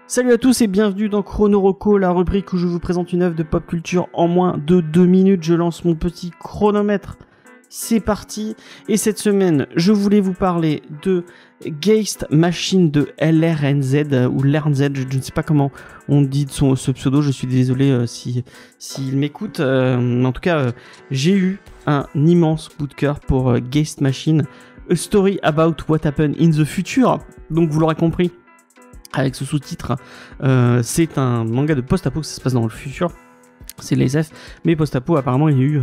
Salut à tous et bienvenue dans Chrono Roco, la rubrique où je vous présente une œuvre de pop culture en moins de 2 minutes. Je lance mon petit chronomètre. C'est parti. Et cette semaine, je voulais vous parler de Geist Machine de LRNZ ou LRNZ, je ne sais pas comment on dit de ce pseudo. Je suis désolé s'il m'écoute. En tout cas, j'ai eu un immense coup de cœur pour Geist Machine, A Story About What Happened in the Future. Donc vous l'aurez compris. Avec ce sous-titre, c'est un manga de post-apo, ça se passe dans le futur. C'est les SF, mais post-apo, apparemment, il y a eu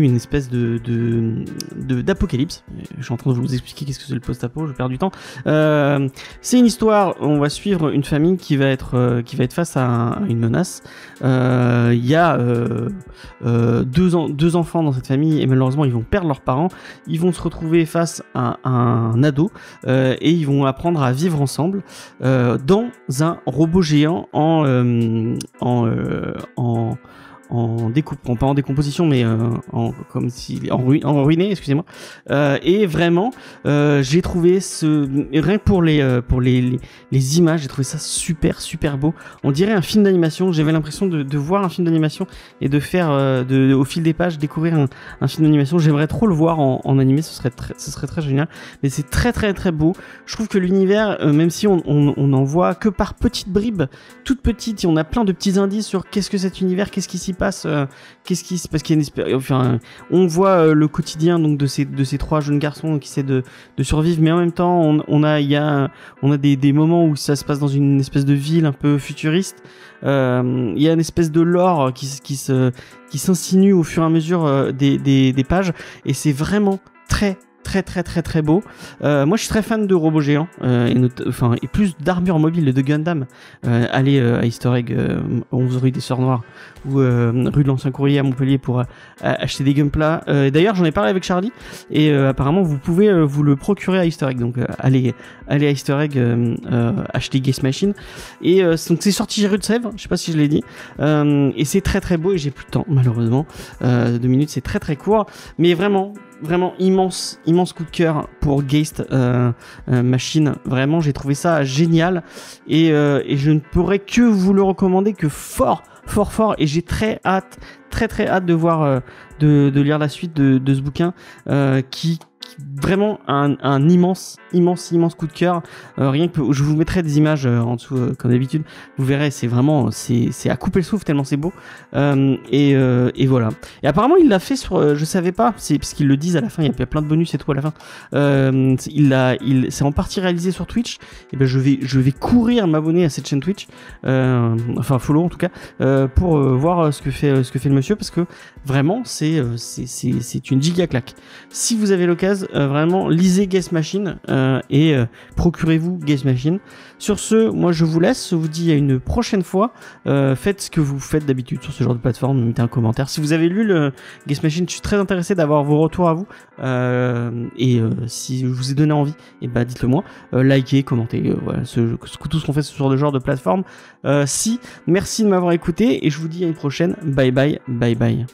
une espèce d'apocalypse. Je suis en train de vous expliquer qu'est-ce que c'est le post-apo, je perds du temps. C'est une histoire, on va suivre une famille qui va être face à une menace. Il y a deux enfants dans cette famille et malheureusement, ils vont perdre leurs parents. Ils vont se retrouver face à un ado et ils vont apprendre à vivre ensemble dans un robot géant en pas en décomposition, mais comme s'il en ruiné, excusez-moi. Et vraiment, j'ai trouvé rien que pour les images, j'ai trouvé ça super beau. On dirait un film d'animation. J'avais l'impression de voir un film d'animation et de faire au fil des pages découvrir un film d'animation. J'aimerais trop le voir en animé, ce serait très génial. Mais c'est très beau. Je trouve que l'univers, même si on en voit que par petites bribes, toutes petites, et on a plein de petits indices sur qu'est-ce que cet univers, qu'est-ce qui s'y passe, parce qu'il y a on voit le quotidien donc de ces trois jeunes garçons qui essaient de survivre, mais en même temps on a des moments où ça se passe dans une espèce de ville un peu futuriste. Il y a une espèce de lore qui s'insinue au fur et à mesure des pages, et c'est vraiment très beau. Moi je suis très fan de robots géants et plus d'armure mobile de Gundam. Allez à Easter Egg 11 rue des Sœurs Noires ou rue de l'Ancien Courrier à Montpellier pour acheter des Gunpla. D'ailleurs j'en ai parlé avec Charlie et apparemment vous pouvez vous le procurer à Easter Egg, donc allez à Easter Egg acheter Geist Machine. Et donc c'est sorti rue de Sèvres, je sais pas si je l'ai dit, et c'est très beau et j'ai plus de temps malheureusement. 2 minutes c'est très court, mais vraiment immense coup de cœur pour Geist Machine. Vraiment j'ai trouvé ça génial et je ne pourrais que vous le recommander que fort, et j'ai très hâte de voir de lire la suite de ce bouquin qui vraiment un immense coup de cœur. Rien que je vous mettrai des images en dessous comme d'habitude, vous verrez, c'est vraiment c'est à couper le souffle tellement c'est beau. Et voilà. Et apparemment il l'a fait sur je savais pas, c'est parce qu'ils le disent à la fin, il y a plein de bonus et tout à la fin. C'est en partie réalisé sur Twitch. Et ben je vais courir m'abonner à cette chaîne Twitch, enfin follow en tout cas, pour voir ce que fait le monsieur, parce que vraiment c'est une giga claque. Si vous avez l'occasion, vraiment lisez Geist Machine et procurez-vous Geist Machine. Sur ce, moi je vous laisse, je vous dis à une prochaine fois. Faites ce que vous faites d'habitude sur ce genre de plateforme, mettez un commentaire. Si vous avez lu le Geist Machine, je suis très intéressé d'avoir vos retours à vous, et si je vous ai donné envie, et bah dites-le moi, likez, commentez, voilà, tout ce qu'on fait sur ce genre de plateforme. Merci de m'avoir écouté et je vous dis à une prochaine. Bye bye.